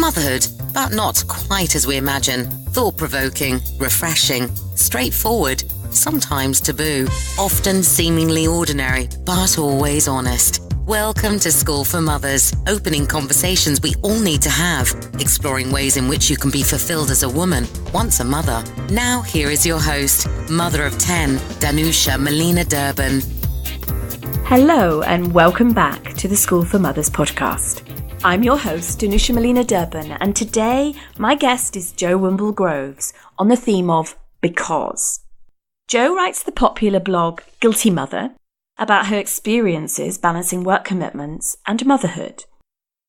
Motherhood, but not quite as we imagine. Thought-provoking, refreshing, straightforward, sometimes taboo, often seemingly ordinary, but always honest. Welcome to School for Mothers, opening conversations we all need to have, exploring ways in which you can be fulfilled as a woman, once a mother. Now here is your host, mother of 10, Danusia Melina Durban. Hello and welcome back to the School for Mothers podcast. I'm your host, Danusia Melina Durban, and today my guest is Jo Wimble-Groves on the theme of because. Jo writes the popular blog Guilty Mother about her experiences balancing work commitments and motherhood.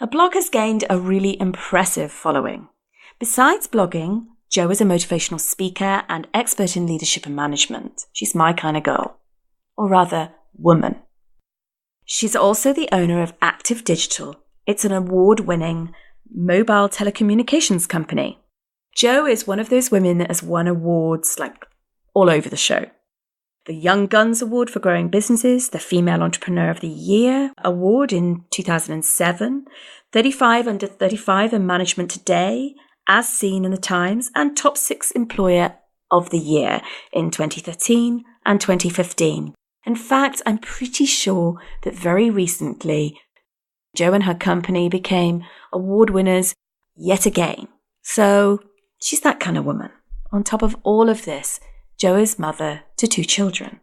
Her blog has gained a really impressive following. Besides blogging, Jo is a motivational speaker and expert in leadership and management. She's my kind of girl, or rather, woman. She's also the owner of Active Digital. It's an award-winning mobile telecommunications company. Jo is one of those women that has won awards like all over the show. The Young Guns Award for Growing Businesses, the Female Entrepreneur of the Year Award in 2007, 35 Under 35 in Management Today, as seen in the Times, and Top 6 Employer of the Year in 2013 and 2015. In fact, I'm pretty sure that very recently, Jo and her company became award winners yet again. So she's that kind of woman. On top of all of this, Jo is mother to 2 children.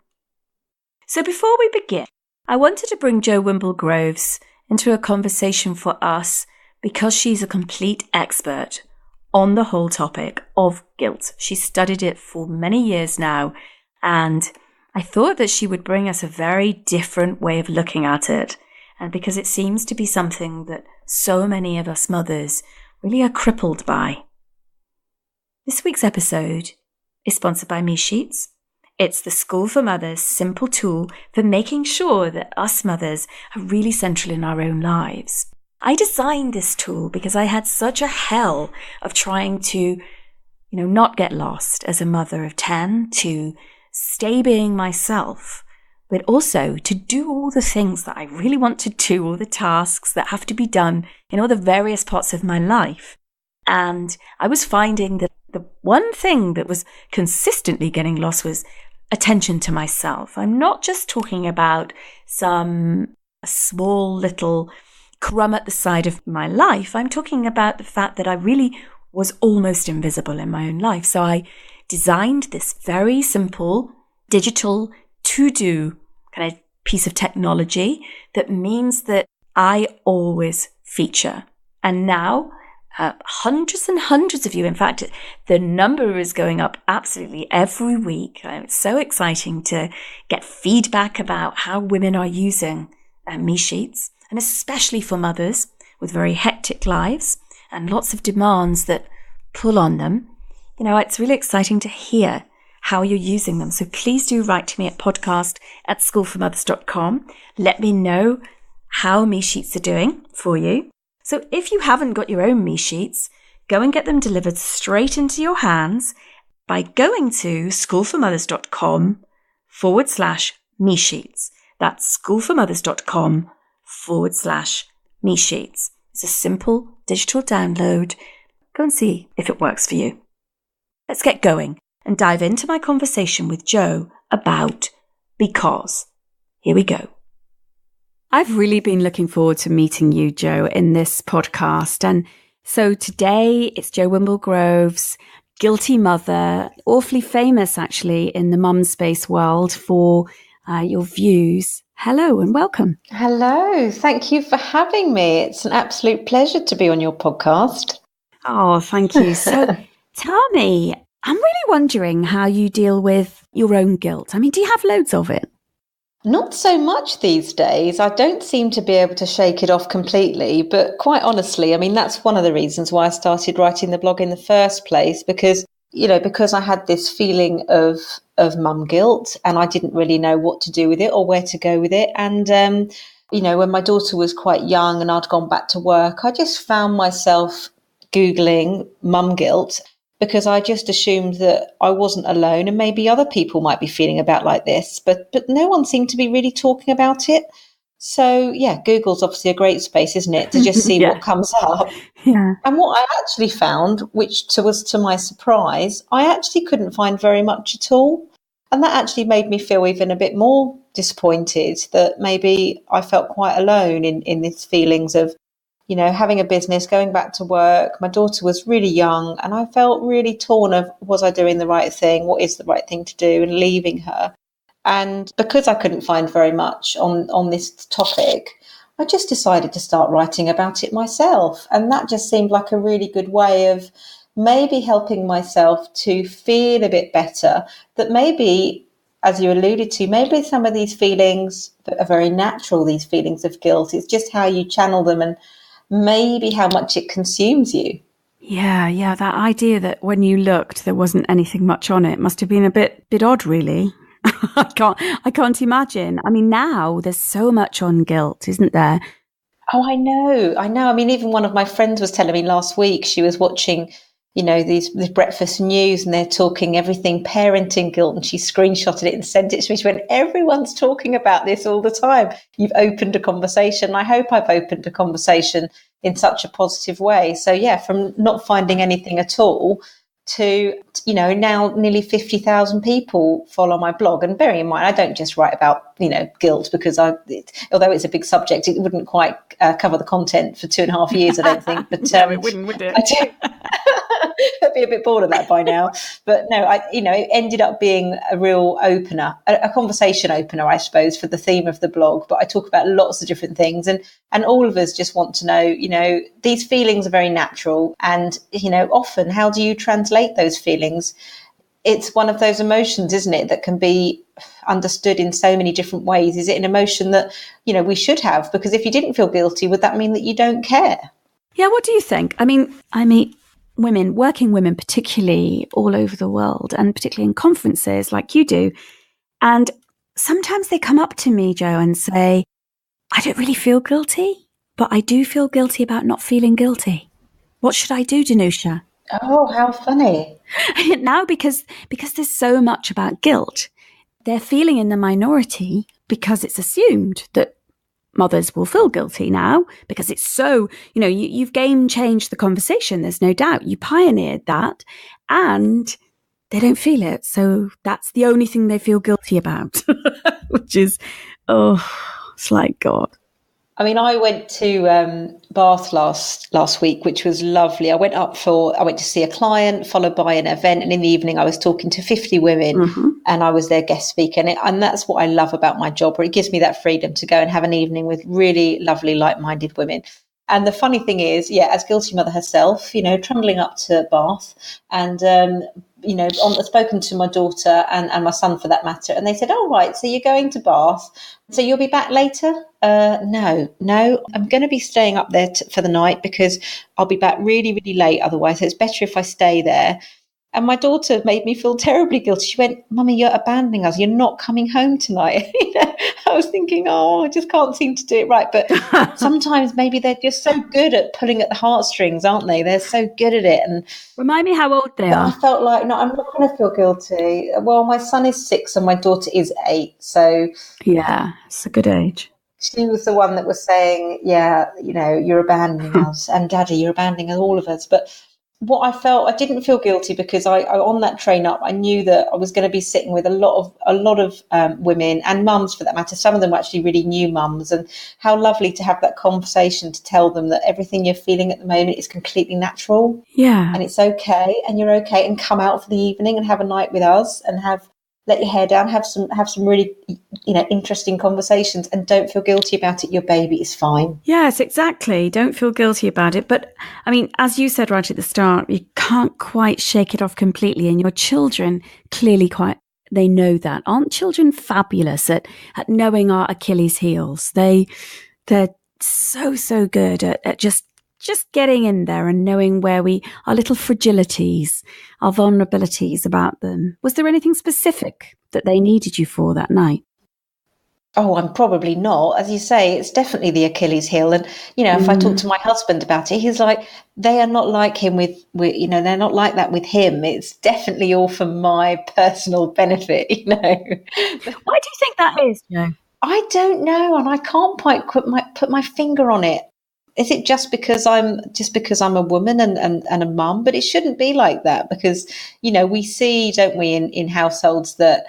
So before we begin, I wanted to bring Jo Wimble-Groves into a conversation for us because she's a complete expert on the whole topic of guilt. She's studied it for many years now, and I thought that she would bring us a very different way of looking at it, and because it seems to be something that so many of us mothers really are crippled by. This week's episode is sponsored by Me Sheets. It's the School for Mothers simple tool for making sure that us mothers are really central in our own lives. I designed this tool because I had such a hell of trying to, not get lost as a mother of 10, to stay being myself, but also to do all the things that I really want to do, all the tasks that have to be done in all the various parts of my life. And I was finding that the one thing that was consistently getting lost was attention to myself. I'm not just talking about some small little crumb at the side of my life. I'm talking about the fact that I really was almost invisible in my own life. So I designed this very simple digital to-do kind of piece of technology that means that I always feature. And now, hundreds and hundreds of you, in fact, the number is going up absolutely every week. It's so exciting to get feedback about how women are using Me Sheets, and especially for mothers with very hectic lives and lots of demands that pull on them. It's really exciting to hear how you're using them. So please do write to me at podcast@schoolformothers.com. Let me know how Me Sheets are doing for you. So if you haven't got your own Me Sheets, go and get them delivered straight into your hands by going to schoolformothers.com/Me Sheets. That's schoolformothers.com/Me Sheets. It's a simple digital download. Go and see if it works for you. Let's get going and dive into my conversation with Jo about because. Here we go. I've really been looking forward to meeting you, Jo, in this podcast. And so today it's Jo Wimble-Groves, Guilty Mother, awfully famous actually in the mum space world for your views. Hello and welcome. Hello. Thank you for having me. It's an absolute pleasure to be on your podcast. Oh, thank you. So tell me, I'm really wondering how you deal with your own guilt. I mean, do you have loads of it? Not so much these days. I don't seem to be able to shake it off completely, but quite honestly, I mean, that's one of the reasons why I started writing the blog in the first place, because I had this feeling of mum guilt and I didn't really know what to do with it or where to go with it. And, when my daughter was quite young and I'd gone back to work, I just found myself Googling mum guilt because I just assumed that I wasn't alone and maybe other people might be feeling about like this, but no one seemed to be really talking about it. So, yeah, Google's obviously a great space, isn't it, to just see Yeah. what comes up. Yeah. And what I actually found, which was to my surprise, I actually couldn't find very much at all. And that actually made me feel even a bit more disappointed that maybe I felt quite alone in these feelings of, having a business, going back to work. My daughter was really young and I felt really torn of, was I doing the right thing? What is the right thing to do? And leaving her. And because I couldn't find very much on this topic, I just decided to start writing about it myself. And that just seemed like a really good way of maybe helping myself to feel a bit better, that maybe, as you alluded to, maybe some of these feelings that are very natural, these feelings of guilt, it's just how you channel them and maybe how much it consumes you. Yeah. That idea that when you looked, there wasn't anything much on it must have been a bit odd, really. I can't imagine. I mean, now there's so much on guilt, isn't there? Oh, I know. I mean, even one of my friends was telling me last week, she was watching, these breakfast news and they're talking everything parenting guilt, and she screenshotted it and sent it to me. She went, everyone's talking about this all the time. You've opened a conversation. I hope I've opened a conversation in such a positive way. So yeah, from not finding anything at all to, now nearly 50,000 people follow my blog. And bearing in mind, I don't just write about, guilt, because although it's a big subject, it wouldn't quite cover the content for 2.5 years, I don't think. But no, it wouldn't, would it? I do. I'd be a bit bored of that by now. But no, it ended up being a real opener, a conversation opener, I suppose, for the theme of the blog. But I talk about lots of different things, and all of us just want to know, these feelings are very natural. And, often, how do you translate those feelings? It's one of those emotions, isn't it, that can be understood in so many different ways. Is it an emotion that, we should have? Because if you didn't feel guilty, would that mean that you don't care? Yeah, what do you think? I mean, I meet working women, particularly all over the world, and particularly in conferences like you do. And sometimes they come up to me, Jo, and say, I don't really feel guilty, but I do feel guilty about not feeling guilty. What should I do, Danusia? Oh, how funny. Now, because there's so much about guilt, they're feeling in the minority because it's assumed that mothers will feel guilty now because it's so, you've game changed the conversation. There's no doubt. You pioneered that and they don't feel it. So that's the only thing they feel guilty about, which is, it's like, God. I mean, I went to Bath last week, which was lovely. I went to see a client, followed by an event, and in the evening I was talking to 50 women, and I was their guest speaker. And that's what I love about my job, where it gives me that freedom to go and have an evening with really lovely, like-minded women. And the funny thing is, as Guilty Mother herself, trundling up to Bath and, spoken to my daughter and my son for that matter. And they said, oh, right, so you're going to Bath. So you'll be back later? No, I'm going to be staying up there for the night because I'll be back really, really late otherwise. So it's better if I stay there. And my daughter made me feel terribly guilty. She went, Mummy, you're abandoning us. You're not coming home tonight. I was thinking, I just can't seem to do it right. But sometimes maybe they're just so good at pulling at the heartstrings, aren't they? They're so good at it. And remind me how old they are. I felt like, no, I'm not going to feel guilty. Well, my son is 6 and my daughter is 8. So yeah, it's a good age. She was the one that was saying, you're abandoning us, and Daddy, you're abandoning all of us. But what I felt, I didn't feel guilty because I on that train up, I knew that I was going to be sitting with a lot of women and mums for that matter. Some of them were actually really new mums, and how lovely to have that conversation to tell them that everything you're feeling at the moment is completely natural. Yeah. And it's okay, and you're okay, and come out for the evening and have a night with us and let your hair down, have some really, interesting conversations, and don't feel guilty about it. Your baby is fine. Yes, exactly. Don't feel guilty about it. But I mean, as you said right at the start, you can't quite shake it off completely. And your children clearly they know that. Aren't children fabulous at knowing our Achilles heels? They're so good at just getting in there and knowing where our little fragilities, our vulnerabilities about them. Was there anything specific that they needed you for that night? Oh, I'm probably not. As you say, it's definitely the Achilles heel. And, if I talk to my husband about it, he's like, they are not like him with they're not like that with him. It's definitely all for my personal benefit, Why do you think that is, Jo? I don't know, and I can't quite put my finger on it. Is it just because I'm a woman and a mum? But it shouldn't be like that, because, we see, don't we, in households that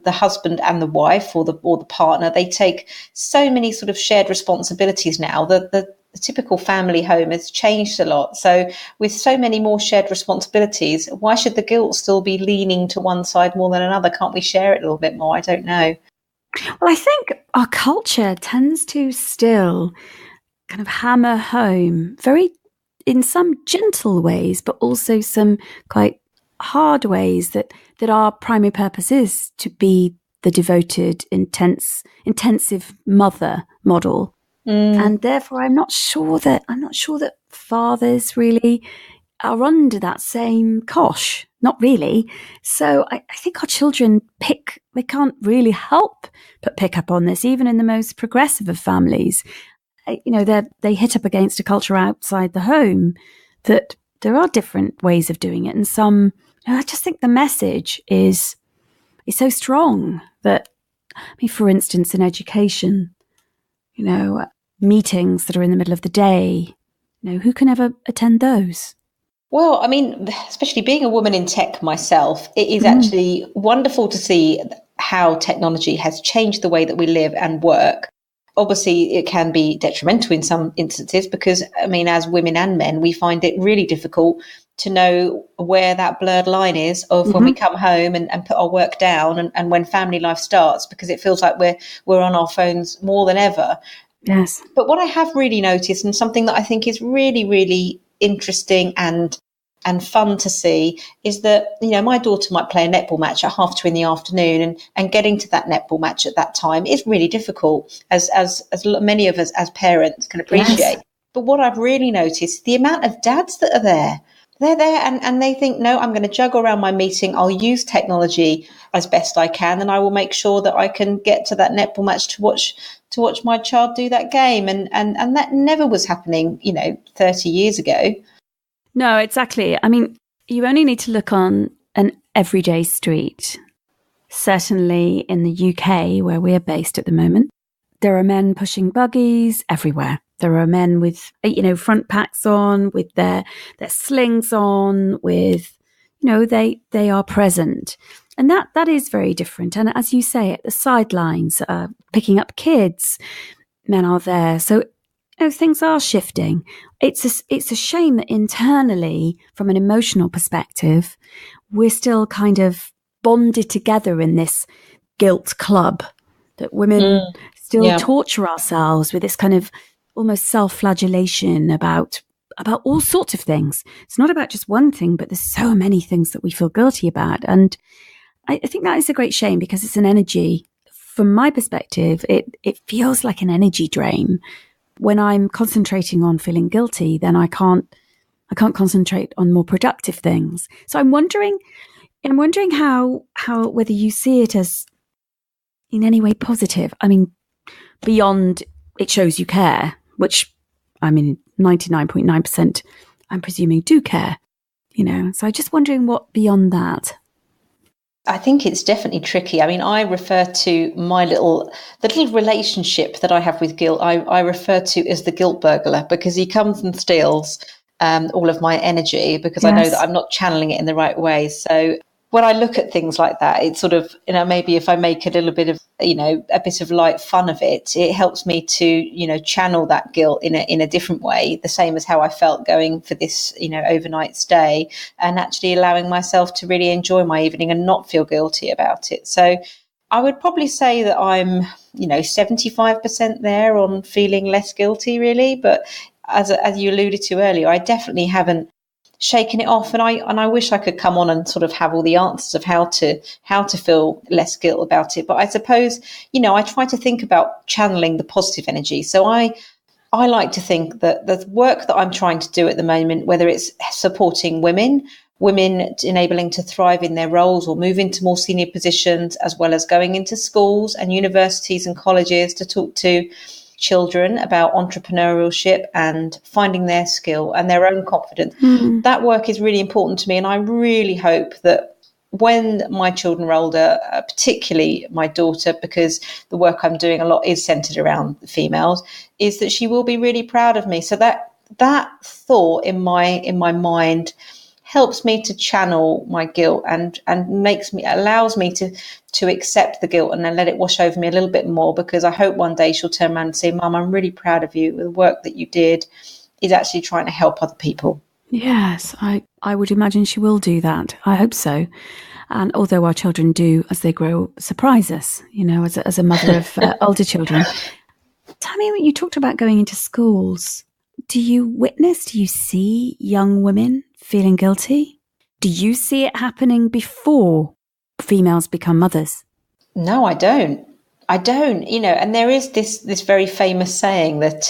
the husband and the wife or the partner, they take so many sort of shared responsibilities now. The typical family home has changed a lot. So with so many more shared responsibilities, why should the guilt still be leaning to one side more than another? Can't we share it a little bit more? I don't know. Well, I think our culture tends to still kind of hammer home in some gentle ways, but also some quite hard ways that our primary purpose is to be the devoted, intensive mother model. And therefore I'm not sure that fathers really are under that same cosh. Not really. So I think our children they can't really help but pick up on this, even in the most progressive of families. They hit up against a culture outside the home that there are different ways of doing it. And some, I just think the message is so strong that, for instance, in education, meetings that are in the middle of the day, who can ever attend those? Well, especially being a woman in tech myself, it is actually wonderful to see how technology has changed the way that we live and work. Obviously, it can be detrimental in some instances because, as women and men, we find it really difficult to know where that blurred line is of when we come home and put our work down and when family life starts, because it feels like we're on our phones more than ever. Yes. But what I have really noticed, and something that I think is really, really interesting and fun to see, is that, my daughter might play a netball match at 2:30 in the afternoon, and getting to that netball match at that time is really difficult, as many of us as parents can appreciate. Yes. But what I've really noticed, the amount of dads that are there. They're there and they think, no, I'm going to juggle around my meeting. I'll use technology as best I can, and I will make sure that I can get to that netball match to watch my child do that game. And that never was happening, 30 years ago. No, exactly. You only need to look on an everyday street. Certainly in the UK, where we're based at the moment, there are men pushing buggies everywhere. There are men with, front packs on, with their slings on, with, they are present. And that is very different. And as you say, at the sidelines, picking up kids, men are there. So, things are shifting. It's a shame that internally, from an emotional perspective, we're still kind of bonded together in this guilt club, that women still torture ourselves with this kind of almost self-flagellation about all sorts of things. It's not about just one thing, but there's so many things that we feel guilty about. And I think that is a great shame, because it's an energy. From my perspective, it feels like an energy drain. When I'm concentrating on feeling guilty, then I can't concentrate on more productive things. So I'm wondering how whether you see it as in any way positive. Beyond it shows you care, which 99.9% I'm presuming do care, So I'm just wondering what beyond that. I think it's definitely tricky. I refer to the little relationship that I have with guilt. I refer to as the guilt burglar, because he comes and steals all of my energy, because I know that I'm not channeling it in the right way. So when I look at things like that, it's sort of, maybe if I make a little bit of, a bit of light fun of it, it helps me to, channel that guilt in a different way, the same as how I felt going for this, overnight stay, and actually allowing myself to really enjoy my evening and not feel guilty about it. So I would probably say that I'm, 75% there on feeling less guilty, really. But as you alluded to earlier, I definitely haven't shaken it off, and I wish I could come on and sort of have all the answers of how to feel less guilt about it. But I suppose, I try to think about channeling the positive energy. So I like to think that the work that I'm trying to do at the moment, whether it's supporting women enabling to thrive in their roles or move into more senior positions, as well as going into schools and universities and colleges to talk to children about entrepreneurship and finding their skill and their own confidence. That work is really important to me, and I really hope that when my children are older, particularly my daughter, because the work I'm doing a lot is centered around females, is that she will be really proud of me. So that thought in my mind helps me to channel my guilt and allows me to accept the guilt and then let it wash over me a little bit more, because I hope one day she'll turn around and say, Mum, I'm really proud of you. The work that you did is actually trying to help other people. Yes, I would imagine she will do that. I hope so. And although our children do, as they grow, surprise us, as a mother of older children. Tell me, when you talked about going into schools, do you see young women feeling guilty? Do you see it happening before females become mothers? No, I don't. And there is this very famous saying that,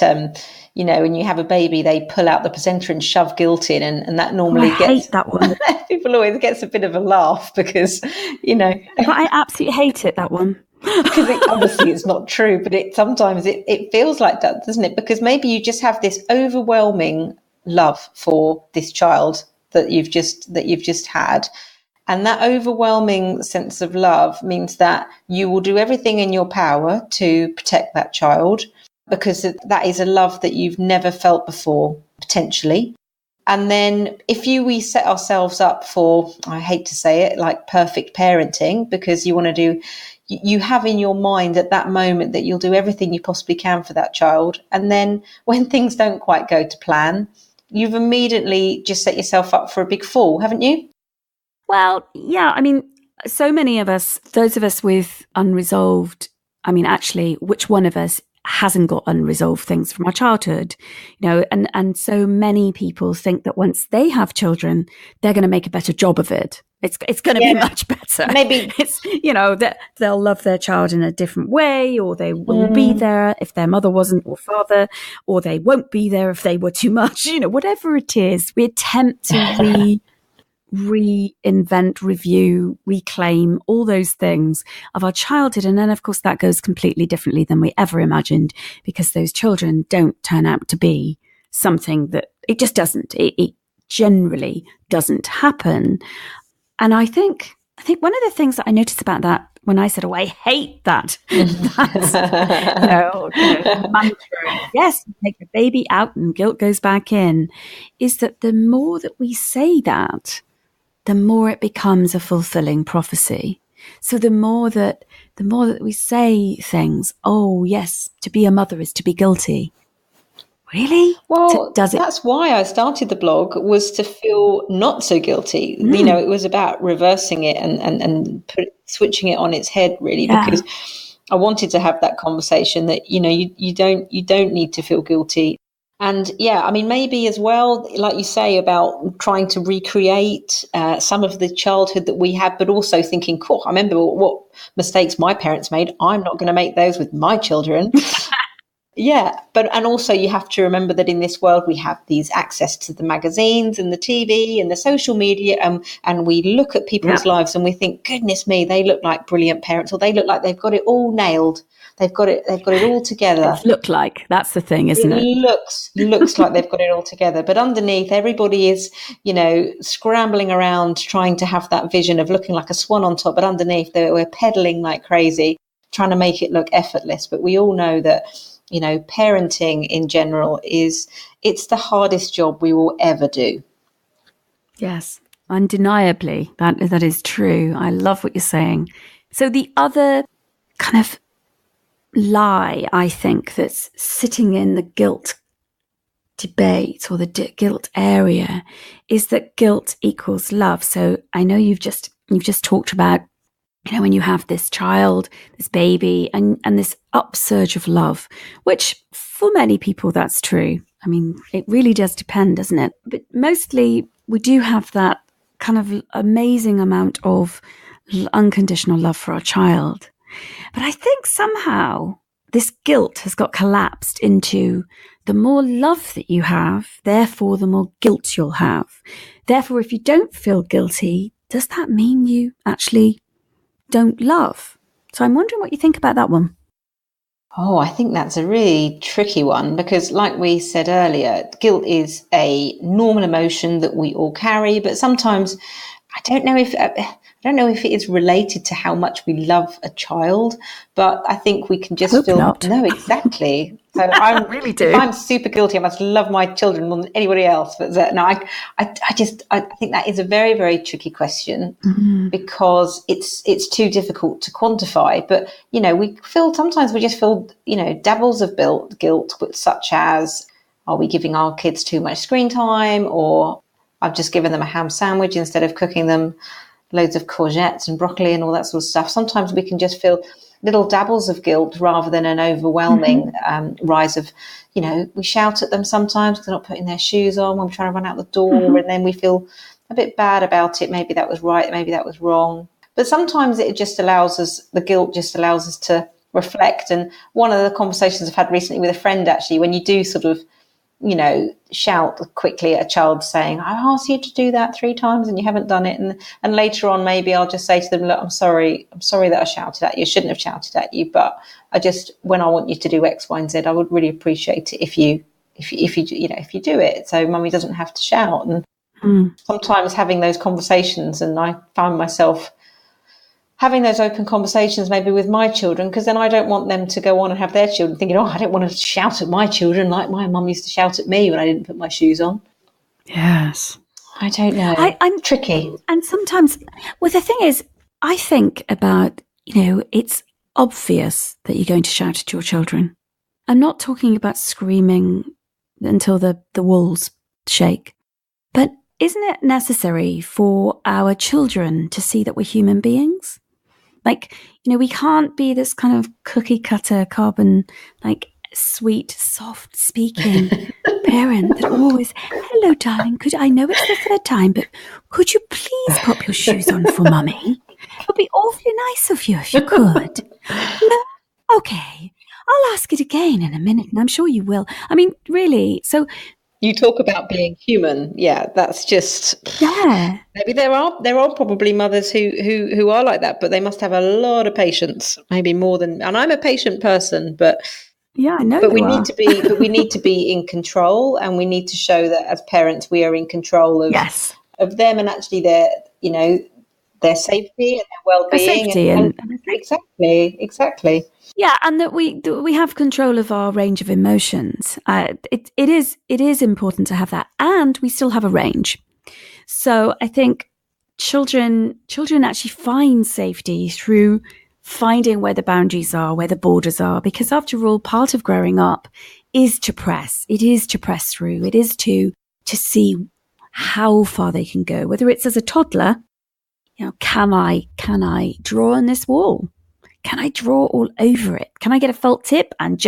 when you have a baby, they pull out the placenta and shove guilt in, and that normally I hate that one. People always gets a bit of a laugh because, But I absolutely hate it, that one. Because obviously it's not true, but sometimes it feels like that, doesn't it? Because maybe you just have this overwhelming love for this child that you've just had. And that overwhelming sense of love means that you will do everything in your power to protect that child, because that is a love that you've never felt before, potentially. And then we set ourselves up for, I hate to say it, like perfect parenting, because you have in your mind at that moment that you'll do everything you possibly can for that child. And then when things don't quite go to plan, you've immediately just set yourself up for a big fall, haven't you? Well, yeah, so many of us, those of us with unresolved, actually, which one of us hasn't got unresolved things from our childhood, and so many people think that once they have children, they're going to make a better job of it. It's going to be much better. Maybe it's, that they'll love their child in a different way, or they will be there if their mother wasn't, or father, or they won't be there if they were too much, whatever it is, we attempt to reinvent, review, reclaim all those things of our childhood. And then, of course, that goes completely differently than we ever imagined, because those children don't turn out to be something that it just doesn't. It generally doesn't happen. And I think one of the things that I noticed about that, when I said, I hate that, that's, mantra, yes, take the baby out and guilt goes back in, is that the more that we say that, the more it becomes a fulfilling prophecy. So the more that we say things, oh yes, to be a mother is to be guilty. Really? Well, that's why I started the blog, was to feel not so guilty. It was about reversing it and switching it on its head, really, because I wanted to have that conversation that, you don't need to feel guilty. And maybe as well, like you say, about trying to recreate some of the childhood that we had, but also thinking, cool, I remember what mistakes my parents made. I'm not going to make those with my children. And also you have to remember that in this world we have these access to the magazines and the TV and the social media, and we look at people's lives and we think, goodness me, they look like brilliant parents, or they look like they've got it all nailed. They've got it all together. Look like, that's the thing, isn't it? It looks like they've got it all together. But underneath, everybody is, scrambling around trying to have that vision of looking like a swan on top. But underneath, we're pedaling like crazy, trying to make it look effortless. But we all know that, parenting in general it's the hardest job we will ever do. Yes, undeniably. That is true. I love what you're saying. So the other kind of lie, I think, that's sitting in the guilt debate or the guilt area is that guilt equals love. So I know you've just talked about, when you have this child, this baby, and this upsurge of love, which for many people that's true. It really does depend, doesn't it? But mostly we do have that kind of amazing amount of unconditional love for our child. But I think somehow this guilt has got collapsed into the more love that you have, therefore the more guilt you'll have. Therefore, if you don't feel guilty, does that mean you actually don't love? So I'm wondering what you think about that one. Oh, I think that's a really tricky one, because like we said earlier, guilt is a normal emotion that we all carry, but sometimes don't know if it is related to how much we love a child, but I think we can just feel not. No, exactly. So I really do. If I'm super guilty, I must love my children more than anybody else. But no, I think that is a very, very tricky question because it's too difficult to quantify. But sometimes we just feel dabbles of guilt, such as, are we giving our kids too much screen time, or I've just given them a ham sandwich instead of cooking them loads of courgettes and broccoli and all that sort of stuff. Sometimes we can just feel little dabbles of guilt rather than an overwhelming rise of, we shout at them sometimes because they're not putting their shoes on when we're trying to run out the door, and then we feel a bit bad about it. Maybe that was right, maybe that was wrong. But sometimes the guilt just allows us to reflect. And one of the conversations I've had recently with a friend, actually, when you do sort of, shout quickly at a child saying, I asked you to do that 3 times and you haven't done it. And later on, maybe I'll just say to them, look, I'm sorry that I shouted at you. I shouldn't have shouted at you, but when I want you to do X, Y, and Z, I would really appreciate it if you do it. So mummy doesn't have to shout. And sometimes having those conversations, and I found myself having those open conversations maybe with my children, because then I don't want them to go on and have their children thinking, I don't want to shout at my children like my mum used to shout at me when I didn't put my shoes on. Yes. I don't know. I'm tricky. And sometimes, well, the thing is, I think about, it's obvious that you're going to shout at your children. I'm not talking about screaming until the walls shake. But isn't it necessary for our children to see that we're human beings? Like, we can't be this kind of cookie cutter, carbon, like sweet, soft speaking parent that always, hello, darling, I know it's the 3rd time, but could you please pop your shoes on for mummy? It would be awfully nice of you if you could. No? Okay, I'll ask it again in a minute, and I'm sure you will. I mean, really, so... You talk about being human. Yeah, that's just... Yeah. Maybe there are probably mothers who are like that, but they must have a lot of patience, maybe more than... And I'm a patient person, but... Yeah, I know. But we need to be in control, and we need to show that as parents we are in control of them, and actually their safety and their well-being. Exactly. Yeah, and that we have control of our range of emotions. It is important to have that, and we still have a range. So I think children actually find safety through finding where the boundaries are, where the borders are, because after all, part of growing up is to press. It is to press through. It is to see how far they can go. Whether it's as a toddler, can I draw on this wall? Can I draw all over it? Can I get a felt tip and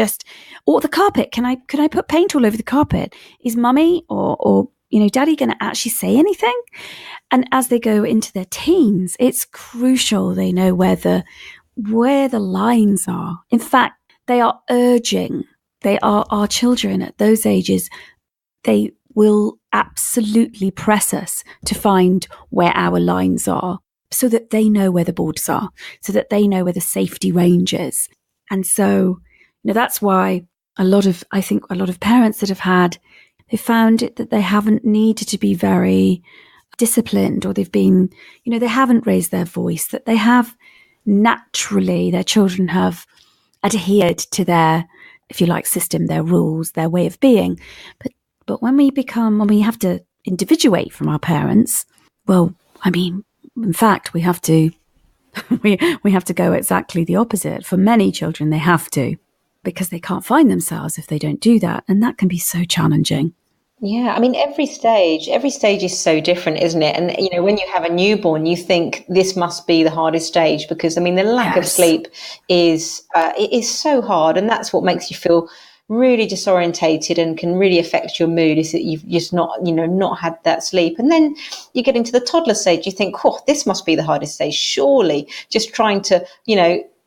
or the carpet? Can I put paint all over the carpet? Is mummy or daddy going to actually say anything? And as they go into their teens, it's crucial they know where the lines are. In fact, they are our children at those ages. They will absolutely press us to find where our lines are, so that they know where the borders are, so that they know where the safety range is. And so, that's why a lot of parents that they found it that they haven't needed to be very disciplined, or they've been, they haven't raised their voice, that they have naturally, their children have adhered to their, if you like, system, their rules, their way of being. But when we have to individuate from our parents, well, I mean, in fact, we have to go exactly the opposite. For many children, they have to, because they can't find themselves if they don't do that. And that can be so challenging. Yeah, I mean, every stage is so different, isn't it? And, when you have a newborn, you think this must be the hardest stage because, I mean, the lack of sleep is so hard. And that's what makes you feel really disorientated and can really affect your mood, is that you've just not had that sleep. And then you get into the toddler stage, you think, this must be the hardest stage, surely, just trying to,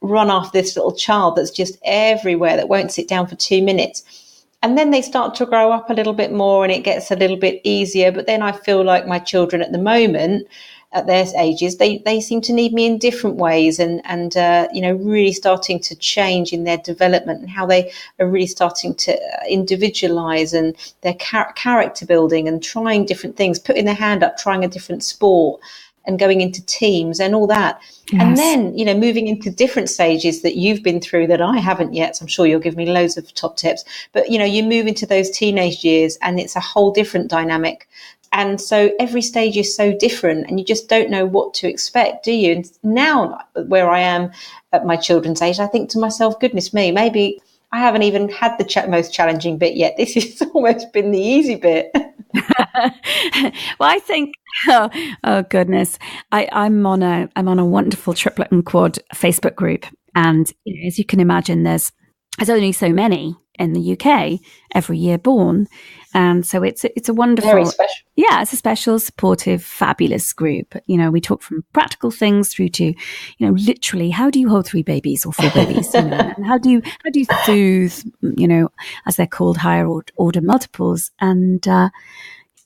run after this little child that's just everywhere, that won't sit down for 2 minutes. And then they start to grow up a little bit more and it gets a little bit easier. But then I feel like my children at the moment, at their ages, they seem to need me in different ways, and really starting to change in their development, and how they are really starting to individualize, and their character building, and trying different things, putting their hand up, trying a different sport. and going into teams and all that. Yes. And then, you know, moving into different stages that you've been through that I haven't yet. So I'm sure you'll give me loads of top tips. But, you know, you move into those teenage years and it's a whole different dynamic. And so every stage is so different and you just don't know what to expect, do you? And now where I am at my children's age, I think to myself, goodness me, maybe I haven't even had the most challenging bit yet. This has almost been the easy bit. Well, I think, oh goodness, I'm on a wonderful triplet and quad Facebook group. And you know, as you can imagine, there's only so many in the UK every year born. And so it's a wonderful, very special. Yeah, it's a special, supportive, fabulous group. You know, we talk from practical things through to, you know, literally, how do you hold 3 babies or 4 babies? You know, and how do you soothe, you know, as they're called, higher order multiples? And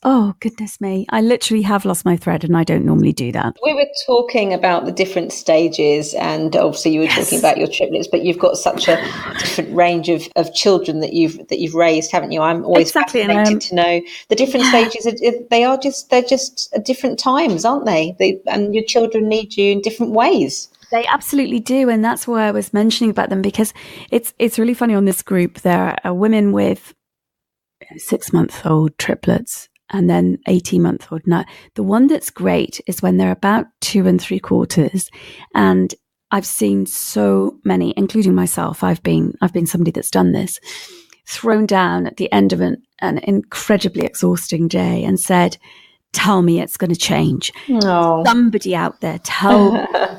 oh, goodness me. I literally have lost my thread and I don't normally do that. We were talking about the different stages and obviously you were talking about your triplets, but you've got such a different range of children that you've raised, haven't you? I'm always fascinated to know the different stages. They're just at different times, aren't they? And your children need you in different ways. They absolutely do. And that's why I was mentioning about them, because it's really funny on this group. There are women with 6-month-old triplets and then 18-month-old. Now, the one that's great is when they're about 2 3/4. And I've seen so many, including myself. I've been somebody that's done this, thrown down at the end of an incredibly exhausting day and said, tell me it's going to change. No. Somebody out there tell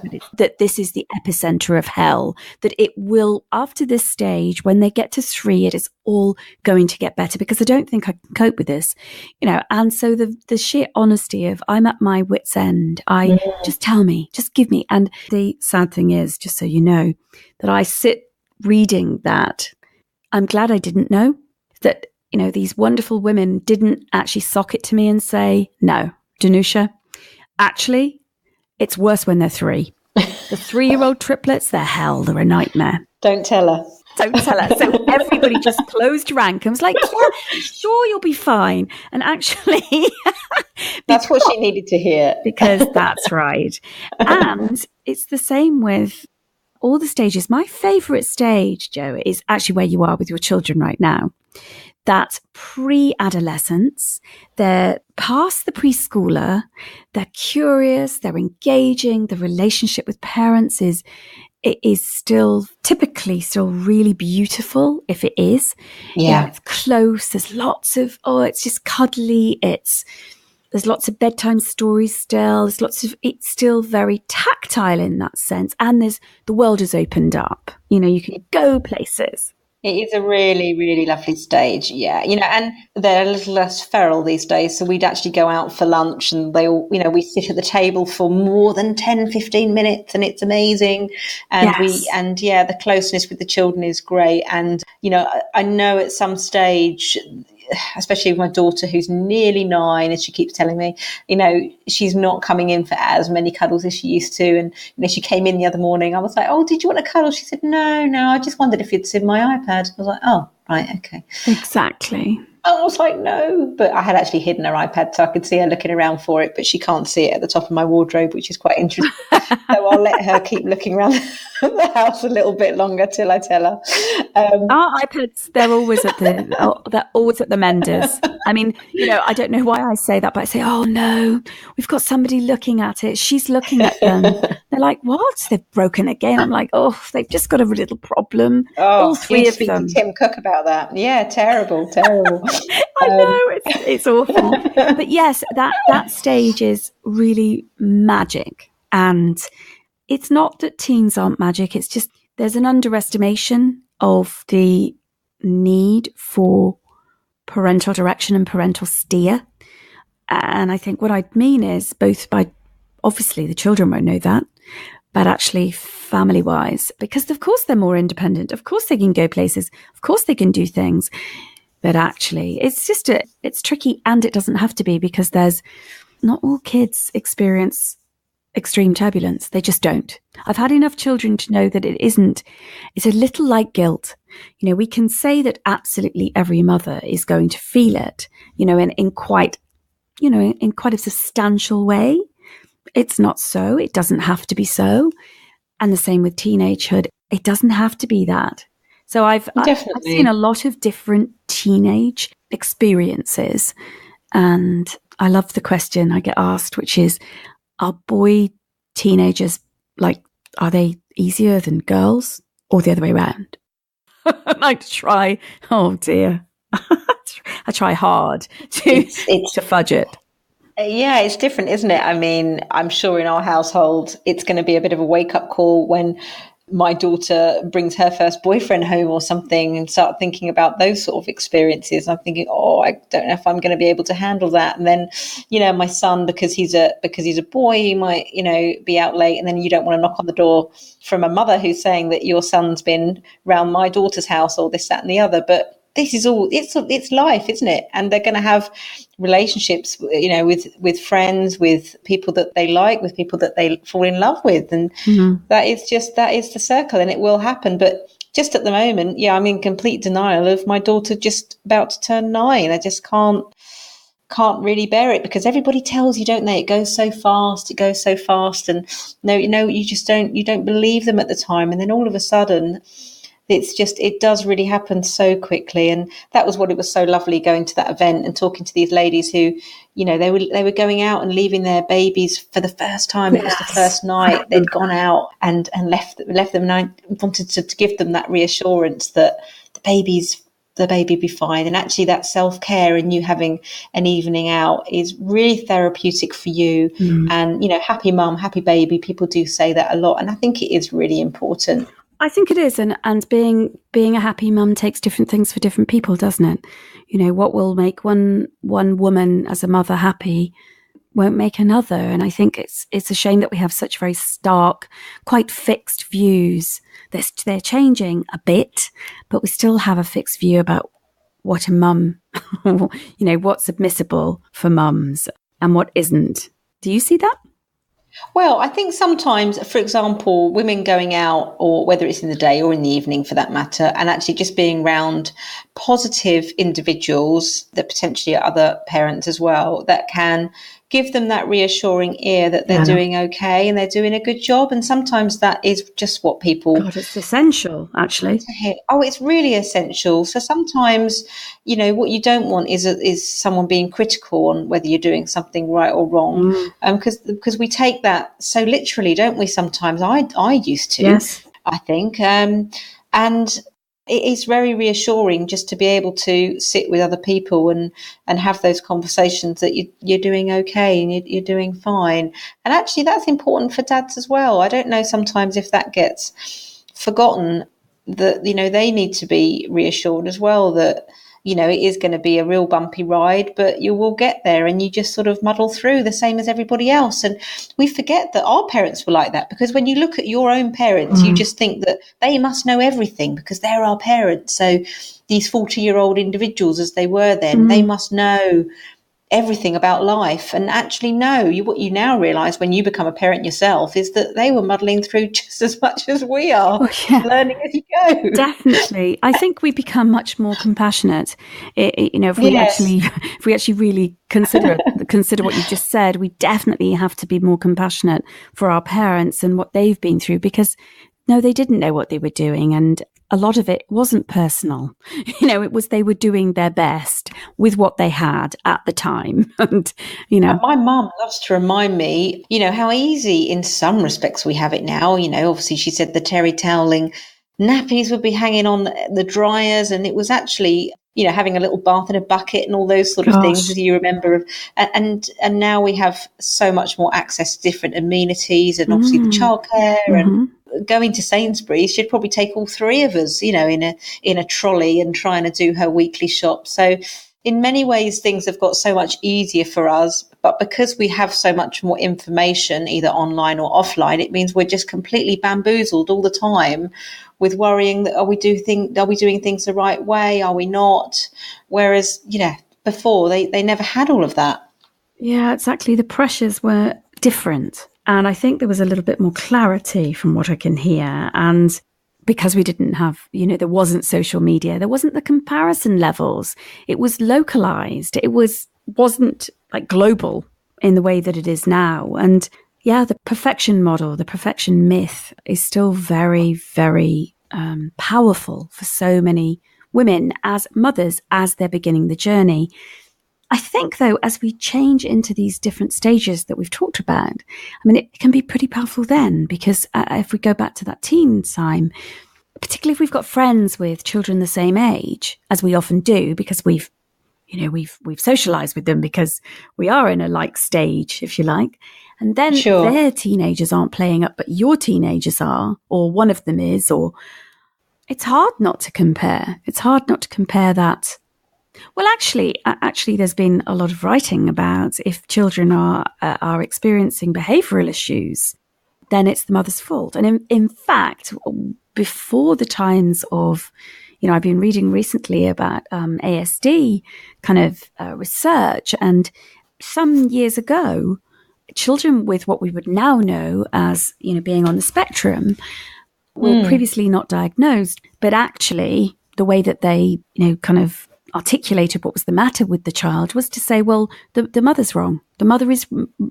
me that this is the epicenter of hell, that it will, after this stage, when they get to 3, it is all going to get better because I don't think I can cope with this, you know. And so the sheer honesty of, I'm at my wit's end. Just tell me, just give me. And the sad thing is, just so you know, that I sit reading that. I'm glad I didn't know that. You know, these wonderful women didn't actually sock it to me and say, no, Danusia, actually, it's worse when they're 3. The 3-year-old triplets, they're hell. They're a nightmare. Don't tell her. Don't tell her. So everybody just closed rank and was like, yeah, sure, you'll be fine. And actually... that's what she needed to hear. Because that's right. And it's the same with all the stages. My favourite stage, Jo, is actually where you are with your children right now. That pre-adolescence, they're past the preschooler, they're curious, they're engaging, the relationship with parents is still typically still really beautiful if it is. Yeah, it's close, there's lots of, it's just cuddly, there's lots of bedtime stories still, it's still very tactile in that sense, and the world has opened up, you know, you can go places. It is a really, really lovely stage, yeah. You know, and they're a little less feral these days, so we'd actually go out for lunch and they all, you know, we sit at the table for more than 10, 15 minutes and it's amazing. And the closeness with the children is great. And, you know, I know at some stage, especially with my daughter who's nearly 9, and she keeps telling me, you know, she's not coming in for as many cuddles as she used to. And, you know, she came in the other morning. I was like, oh, did you want a cuddle? She said, no, I just wondered if you'd seen my iPad. I was like, oh, right, okay. Exactly. I was like, no, but I had actually hidden her iPad so I could see her looking around for it, but she can't see it at the top of my wardrobe, which is quite interesting. So I'll let her keep looking around the house a little bit longer till I tell her. Our iPads, they're always at the menders. I mean, you know, I don't know why I say that, but I say, oh no, we've got somebody looking at it. She's looking at them. They're like, what? They've broken again. I'm like, oh, they've just got a little problem. All 3 of them. To Tim Cook about that. Yeah, terrible. I know, it's awful. But yes, that stage is really magic. And it's not that teens aren't magic. It's just there's an underestimation of the need for parental direction and parental steer. And I think what I mean is both by, obviously the children won't know that, but actually family-wise, because of course they're more independent. Of course they can go places. Of course they can do things. But actually, it's tricky, and it doesn't have to be, because there's not all kids experience extreme turbulence. They just don't. I've had enough children to know that it's a little like guilt. You know, we can say that absolutely every mother is going to feel it, you know, in quite a substantial way. it's not so. It doesn't have to be so. And the same with teenagehood. It doesn't have to be that. So I've seen a lot of different teenage experiences. And I love the question I get asked, which is, are boy teenagers, like, are they easier than girls or the other way around? I try, oh dear. I try hard to fudge it. Yeah, it's different, isn't it? I mean, I'm sure in our household, it's going to be a bit of a wake-up call when my daughter brings her first boyfriend home or something and start thinking about those sort of experiences. I'm thinking, I don't know if I'm going to be able to handle that. And then, my son, because he's a boy, he might, be out late, and then you don't want to knock on the door from a mother who's saying that your son's been round my daughter's house or this, that, and the other. But this is all, it's life, isn't it? And they're going to have relationships, with friends, with people that they like, with people that they fall in love with. And that is the circle, and it will happen. But just at the moment, I'm in complete denial of my daughter just about to turn 9. I just can't really bear it, because everybody tells you, don't they? It goes so fast. And no, you don't believe them at the time. And then all of a sudden, it does really happen so quickly. And that was what it was so lovely going to that event and talking to these ladies who, they were going out and leaving their babies for the first time. Yes. It was the first night they'd gone out and left them. And I wanted to give them that reassurance that the baby be fine. And actually that self-care and you having an evening out is really therapeutic for you. And, happy mum, happy baby. People do say that a lot. And I think it is really important. I think it is, and being a happy mum takes different things for different people, doesn't it? What will make one woman as a mother happy won't make another. And I think it's a shame that we have such very stark, quite fixed views. They're changing a bit, but we still have a fixed view about what a mum, what's admissible for mums and what isn't. Do you see that? Well, I think sometimes, for example, women going out, or whether it's in the day or in the evening for that matter, and actually just being around positive individuals that potentially are other parents as well, that can give them that reassuring ear that they're doing okay and they're doing a good job. And sometimes that is just what people... God, it's essential, actually. Oh, it's really essential. So sometimes, what you don't want is someone being critical on whether you're doing something right or wrong. Because we take that so literally, don't we, sometimes? I used to, yes. I think. And it is very reassuring just to be able to sit with other people and have those conversations that you're doing okay and you're doing fine. And actually, that's important for dads as well. I don't know sometimes if that gets forgotten, that, they need to be reassured as well that, it is going to be a real bumpy ride, but you will get there and you just sort of muddle through the same as everybody else. And we forget that our parents were like that, because when you look at your own parents, you just think that they must know everything because they're our parents. So these 40-year-old individuals, as they were then, they must know everything about life. And actually, no, what you now realise when you become a parent yourself is that they were muddling through just as much as we are, learning as you go. Definitely. I think we become much more compassionate. If we actually really consider what you just said, we definitely have to be more compassionate for our parents and what they've been through, because no, they didn't know what they were doing. And a lot of it wasn't personal. It was, they were doing their best with what they had at the time. And, my mum loves to remind me, how easy in some respects we have it now. Obviously she said the terry toweling nappies would be hanging on the dryers, and it was actually, having a little bath in a bucket and all those sort of things, as you remember. And now we have so much more access to different amenities, and obviously the childcare and going to Sainsbury's. She'd probably take all three of us, in a trolley and trying to do her weekly shop. So in many ways, things have got so much easier for us. But because we have so much more information, either online or offline, it means we're just completely bamboozled all the time with worrying that are we doing things the right way? Are we not? Whereas, before they never had all of that. Yeah, exactly. The pressures were different. And I think there was a little bit more clarity from what I can hear. And because we didn't have, there wasn't social media, there wasn't the comparison levels. It was localized. It wasn't like global in the way that it is now. And Yeah, the perfection model, the perfection myth is still very, very powerful for so many women as mothers as they're beginning the journey. I think, though, as we change into these different stages that we've talked about, I mean, it can be pretty powerful then, because if we go back to that teen time, particularly if we've got friends with children the same age, as we often do, because we've socialized with them because we are in a like stage, if you like. And then their teenagers aren't playing up, but your teenagers are, or one of them is, or it's hard not to compare. It's hard not to compare that. Well, actually, there's been a lot of writing about if children are experiencing behavioural issues, then it's the mother's fault. And in fact, before the times of, I've been reading recently about ASD kind of research, and some years ago, children with what we would now know as, being on the spectrum were previously not diagnosed, but actually the way that they, kind of articulated what was the matter with the child was to say, well, the mother's wrong. The mother is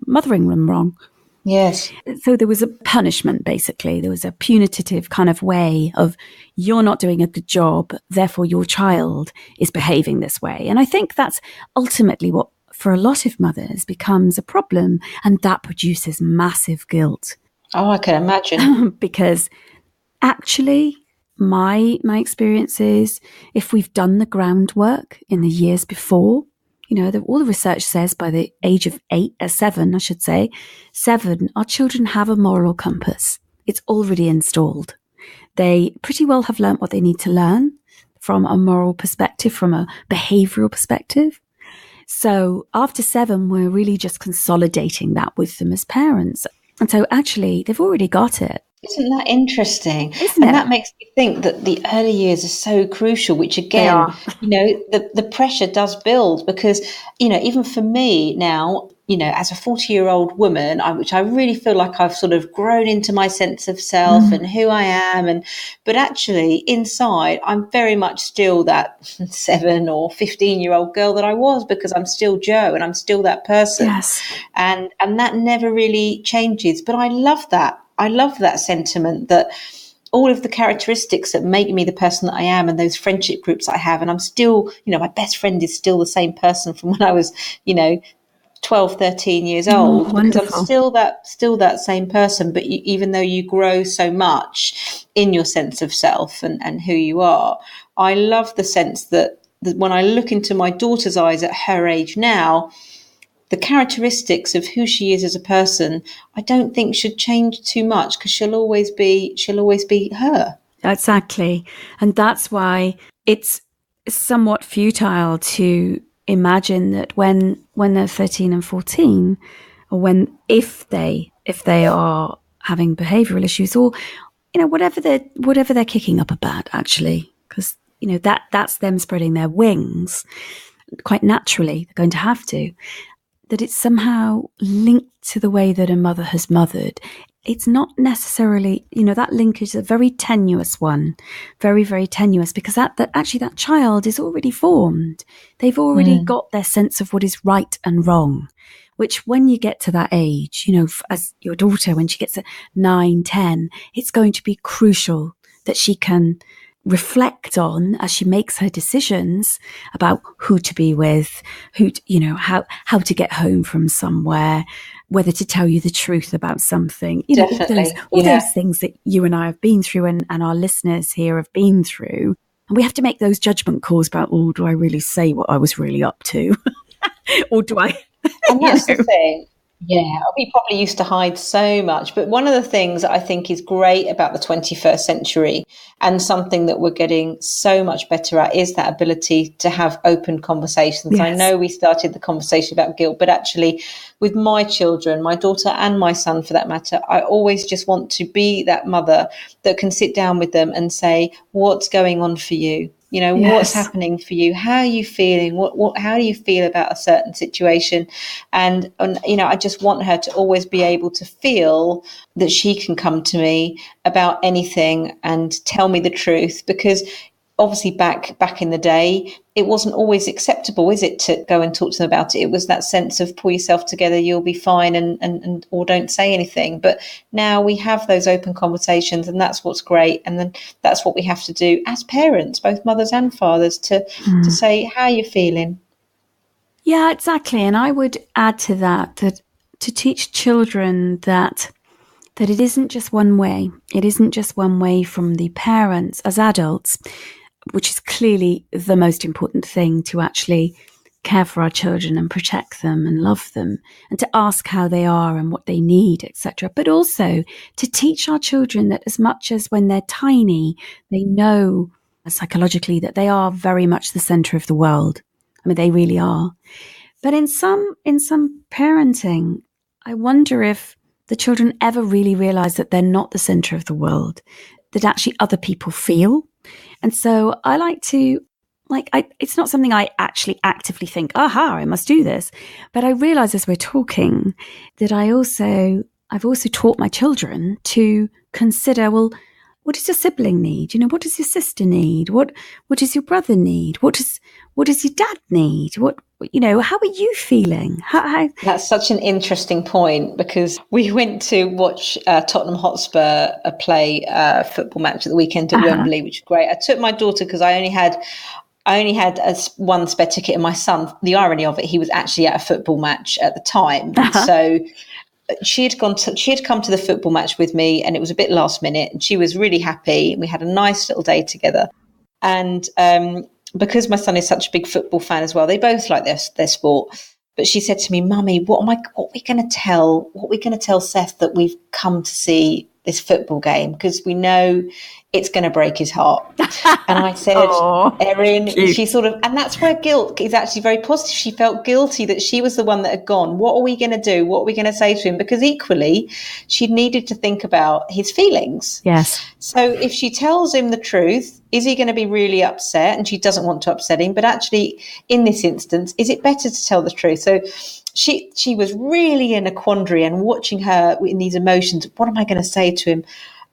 mothering them wrong. Yes. So there was a punishment, basically. There was a punitive kind of way of, you're not doing a good job, therefore your child is behaving this way. And I think that's ultimately what, for a lot of mothers, becomes a problem. And that produces massive guilt. Oh, I can imagine. Because actually, my experience is, if we've done the groundwork in the years before, all the research says by the age of 7, our children have a moral compass. It's already installed. They pretty well have learnt what they need to learn from a moral perspective, from a behavioural perspective. So after 7, we're really just consolidating that with them as parents. And so actually, they've already got it. Isn't that interesting? Isn't it? And that makes me think that the early years are so crucial, which again, the pressure does build because, even for me now, as a 40-year-old woman, which I really feel like I've sort of grown into my sense of self and who I am. But actually inside, I'm very much still that 7 or 15-year-old girl that I was, because I'm still Jo and I'm still that person. Yes. And that never really changes. But I love that. I love that sentiment that all of the characteristics that make me the person that I am and those friendship groups I have, and I'm still, my best friend is still the same person from when I was, 12, 13 years old, because I'm still that same person. But even though you grow so much in your sense of self and who you are, I love the sense that when I look into my daughter's eyes at her age now, the characteristics of who she is as a person, I don't think should change too much, because she'll always be her. Exactly. And that's why it's somewhat futile to imagine that when they're 13 and 14, or if they are having behavioral issues, or whatever they're kicking up about, actually, because that's them spreading their wings quite naturally. They're going to have to. That it's somehow linked to the way that a mother has mothered. It's not necessarily, that link is a very tenuous one, very, very tenuous, because that child is already formed. They've already got their sense of what is right and wrong, which when you get to that age, as your daughter, when she gets to 9, 10, it's going to be crucial that she can reflect on as she makes her decisions about who to be with, how to get home from somewhere, whether to tell you the truth about something, all those things that you and I have been through, and our listeners here have been through. And we have to make those judgment calls about, do I really say what I was really up to? Or do I? And that's the thing. Yeah, we probably used to hide so much. But one of the things that I think is great about the 21st century, and something that we're getting so much better at, is that ability to have open conversations. Yes. I know we started the conversation about guilt, but actually with my children, my daughter and my son for that matter, I always just want to be that mother that can sit down with them and say, what's going on for you? Yes. What's happening for you? How are you feeling? How do you feel about a certain situation? And I just want her to always be able to feel that she can come to me about anything and tell me the truth, because obviously back in the day, it wasn't always acceptable, is it, to go and talk to them about it? It was that sense of pull yourself together, you'll be fine, and or don't say anything. But now we have those open conversations, and that's what's great. And then that's what we have to do as parents, both mothers and fathers, to say, how are you feeling? Yeah, exactly. And I would add to that to teach children that it isn't just one way. It isn't just one way from the parents as adults, which is clearly the most important thing, to actually care for our children and protect them and love them, and to ask how they are and what they need, etc. But also to teach our children that as much as when they're tiny, they know psychologically that they are very much the center of the world. I mean, they really are. But in some parenting, I wonder if the children ever really realize that they're not the center of the world, that actually other people feel. And so I like to, it's not something I actually actively think, aha, I must do this. But I realize as we're talking that I've also taught my children to consider, well, what does your sibling need? What does your sister need? What does your brother need? What does your dad need? How are you feeling? How... That's such an interesting point, because we went to watch Tottenham Hotspur play a football match at the weekend at Wembley, which was great. I took my daughter because I only had one spare ticket, and my son, the irony of it, he was actually at a football match at the time. So she had come to the football match with me, and it was a bit last minute, and she was really happy. We had a nice little day together. And because my son is such a big football fan as well, they both like their sport. But she said to me, "Mummy, what are we going to tell Seth that we've come to see this football game, because we know it's going to break his heart?" And I said, Erin, she sort of, and that's where guilt is actually very positive. She felt guilty that she was the one that had gone. What are we going to do? What are we going to say to him? Because equally, she needed to think about his feelings. Yes. So if she tells him the truth, is he going to be really upset? And she doesn't want to upset him. But actually, in this instance, is it better to tell the truth? So she was really in a quandary, and watching her in these emotions, what am I going to say to him?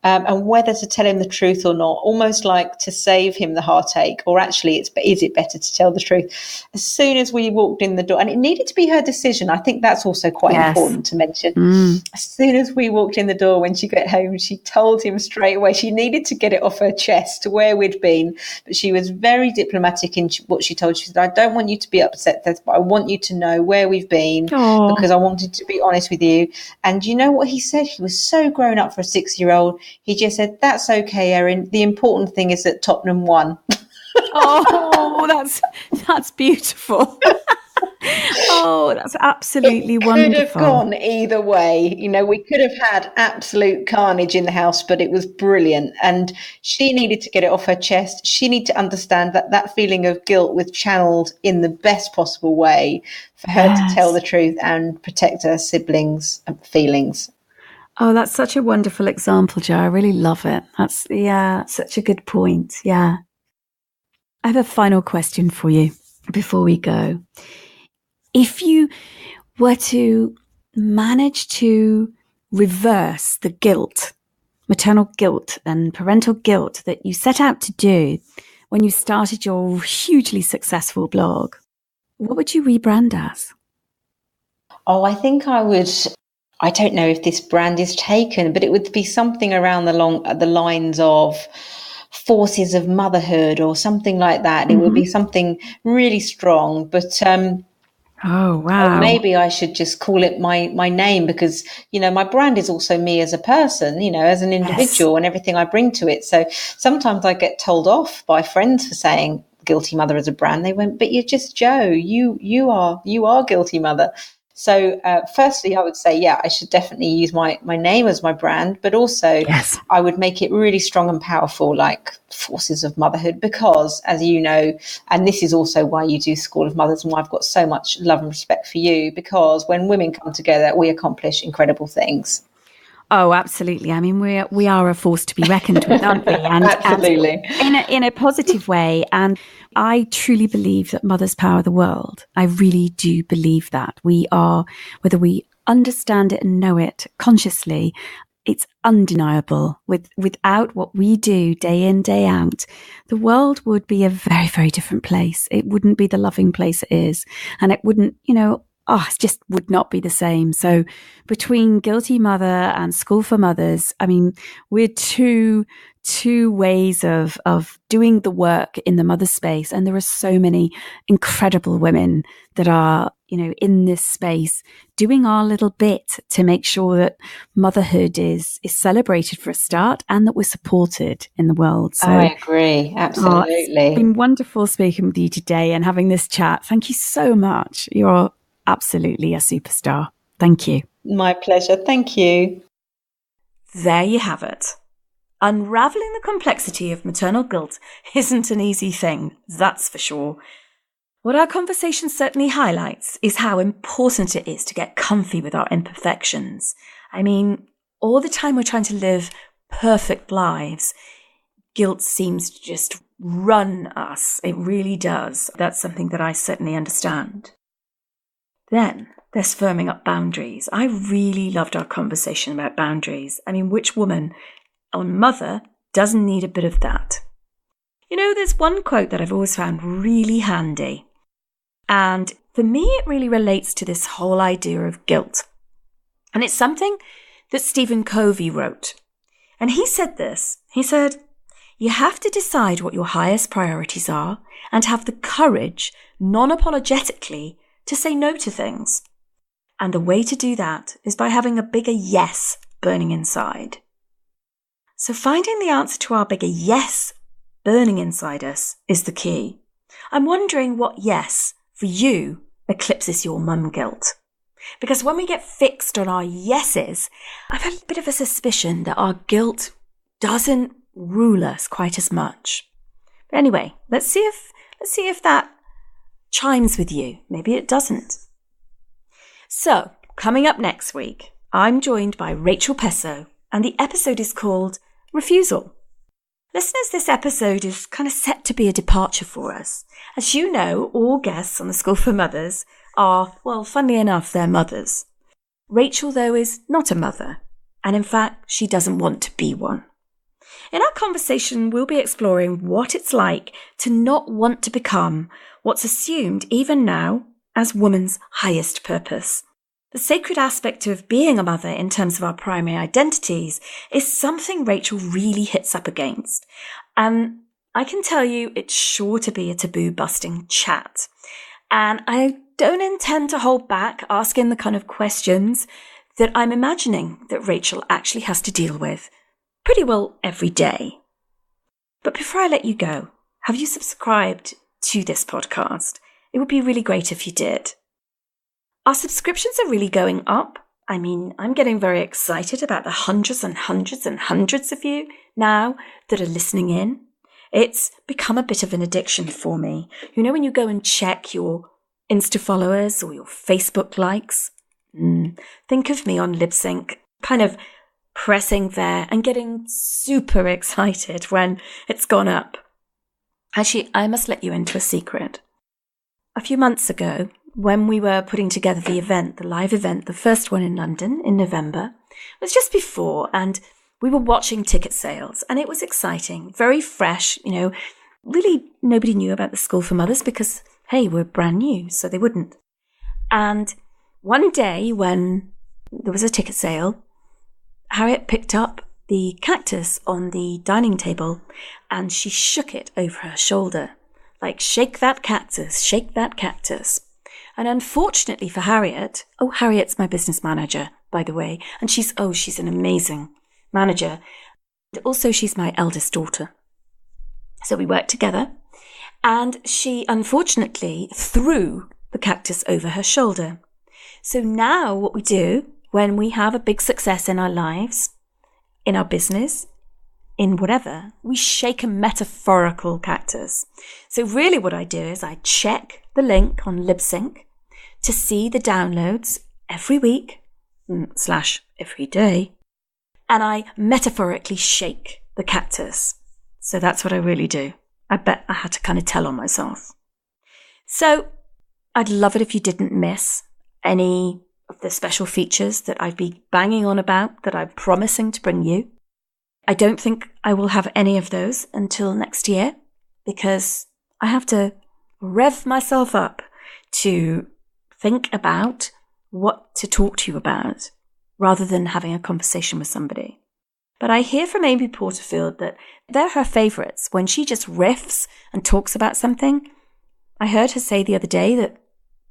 And whether to tell him the truth or not, almost like to save him the heartache, or actually is it better to tell the truth? As soon as we walked in the door, and it needed to be her decision, I think that's also quite important to mention. As soon as we walked in the door, when she got home, she told him straight away. She needed to get it off her chest where we'd been, but she was very diplomatic in what she told. She said, "I don't want you to be upset, Tess, but I want you to know where we've been, because I wanted to be honest with you." And you know what he said? He was so grown up for a 6-year-old. He just said, "That's okay, Erin. The important thing is that Tottenham won." Oh, that's beautiful. Oh, that's absolutely wonderful. Could have gone either way. We could have had absolute carnage in the house, but it was brilliant. And she needed to get it off her chest. She needed to understand that feeling of guilt was channeled in the best possible way for her to tell the truth and protect her siblings' feelings. Oh, that's such a wonderful example, Jo. I really love it. That's such a good point. Yeah. I have a final question for you before we go. If you were to manage to reverse the guilt, maternal guilt and parental guilt that you set out to do when you started your hugely successful blog, what would you rebrand as? Oh, I think I would. I don't know if this brand is taken, but it would be something around the lines of forces of motherhood or something like that. It would be something really strong, but oh wow! Or maybe I should just call it my name, because my brand is also me as a person, as an individual, and everything I bring to it. So sometimes I get told off by friends for saying Guilty Mother as a brand. They went, "But you're just Jo. You are Guilty Mother." So firstly, I would say, I should definitely use my name as my brand, but also I would make it really strong and powerful, like forces of motherhood, because as you know, and this is also why you do School of Mothers and why I've got so much love and respect for you, because when women come together, we accomplish incredible things. Oh, absolutely. I mean, we are a force to be reckoned with, aren't we? And, absolutely. And in a positive way. And I truly believe that mothers power the world. I really do believe that. We are, whether we understand it and know it consciously, it's undeniable. Without what we do day in, day out, the world would be a very, very different place. It wouldn't be the loving place it is. And it wouldn't, it just would not be the same. So between Guilty Mother and School for Mothers, I mean, we're two ways of doing the work in the mother space. And there are so many incredible women that are, in this space doing our little bit to make sure that motherhood is celebrated for a start and that we're supported in the world. So I agree. Absolutely. It's been wonderful speaking with you today and having this chat. Thank you so much. You're absolutely a superstar. Thank you. My pleasure. Thank you. There you have it. Unraveling the complexity of maternal guilt isn't an easy thing, that's for sure. What our conversation certainly highlights is how important it is to get comfy with our imperfections. I mean, all the time we're trying to live perfect lives, guilt seems to just run us. It really does. That's something that I certainly understand. Then there's firming up boundaries. I really loved our conversation about boundaries. I mean, which woman on Mother doesn't need a bit of that? There's one quote that I've always found really handy. And for me, it really relates to this whole idea of guilt. And it's something that Stephen Covey wrote. And he said this. He said, "You have to decide what your highest priorities are and have the courage, non-apologetically, to say no to things. And the way to do that is by having a bigger yes burning inside." So finding the answer to our bigger yes burning inside us is the key. I'm wondering what yes for you eclipses your mum guilt. Because when we get fixed on our yeses, I've had a bit of a suspicion that our guilt doesn't rule us quite as much. But anyway, let's see if that chimes with you. Maybe it doesn't. So, coming up next week, I'm joined by Rachel Pesso, and the episode is called Refusal. Listeners, this episode is kind of set to be a departure for us. As you know, all guests on the School for Mothers are, well, funnily enough, they're mothers. Rachel, though, is not a mother, and in fact, she doesn't want to be one. In our conversation, we'll be exploring what it's like to not want to become what's assumed, even now, as woman's highest purpose. The sacred aspect of being a mother in terms of our primary identities is something Rachel really hits up against. And I can tell you it's sure to be a taboo-busting chat. And I don't intend to hold back asking the kind of questions that I'm imagining that Rachel actually has to deal with pretty well every day. But before I let you go, have you subscribed to this podcast? It would be really great if you did. Our subscriptions are really going up. I mean, I'm getting very excited about the hundreds and hundreds and hundreds of you now that are listening in. It's become a bit of an addiction for me. When you go and check your Insta followers or your Facebook likes? Think of me on LibSync, kind of pressing there and getting super excited when it's gone up. Actually, I must let you into a secret. A few months ago, when we were putting together the event, the live event, the first one in London in November, it was just before, and we were watching ticket sales, and it was exciting, very fresh. Really nobody knew about the School for Mothers because, hey, we're brand new, so they wouldn't. And one day when there was a ticket sale, Harriet picked up the cactus on the dining table and she shook it over her shoulder, like, shake that cactus, shake that cactus. And unfortunately for Harriet, Harriet's my business manager, by the way, and she's an amazing manager. Also, she's my eldest daughter. So we worked together, and she unfortunately threw the cactus over her shoulder. So now what we do when we have a big success in our lives, in our business, in whatever, we shake a metaphorical cactus. So really what I do is I check the link on LibSync to see the downloads every week / every day, and I metaphorically shake the cactus. So that's what I really do. I bet I had to kind of tell on myself. So I'd love it if you didn't miss any of the special features that I've been banging on about that I'm promising to bring you. I don't think I will have any of those until next year because I have to rev myself up to think about what to talk to you about rather than having a conversation with somebody. But I hear from Amy Porterfield that they're her favourites. When she just riffs and talks about something, I heard her say the other day that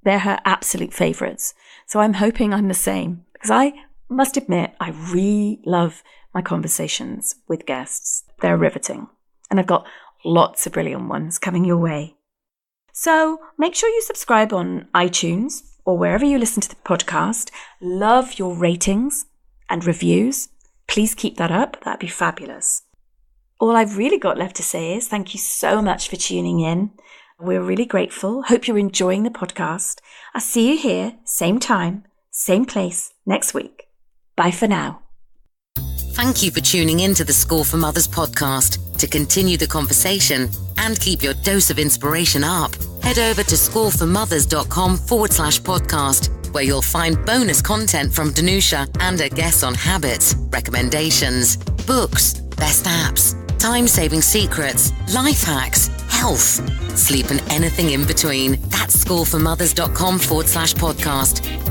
they're her absolute favourites. So I'm hoping I'm the same because I must admit I really love my conversations with guests. They're riveting. And I've got lots of brilliant ones coming your way. So make sure you subscribe on iTunes or wherever you listen to the podcast. Love your ratings and reviews. Please keep that up. That'd be fabulous. All I've really got left to say is thank you so much for tuning in. We're really grateful. Hope you're enjoying the podcast. I'll see you here, same time, same place, next week. Bye for now. Thank you for tuning in to the School for Mothers podcast. To continue the conversation and keep your dose of inspiration up, head over to schoolformothers.com/podcast, where you'll find bonus content from Danusia and her guests on habits, recommendations, books, best apps, time-saving secrets, life hacks, health, sleep and anything in between. That's schoolformothers.com/podcast.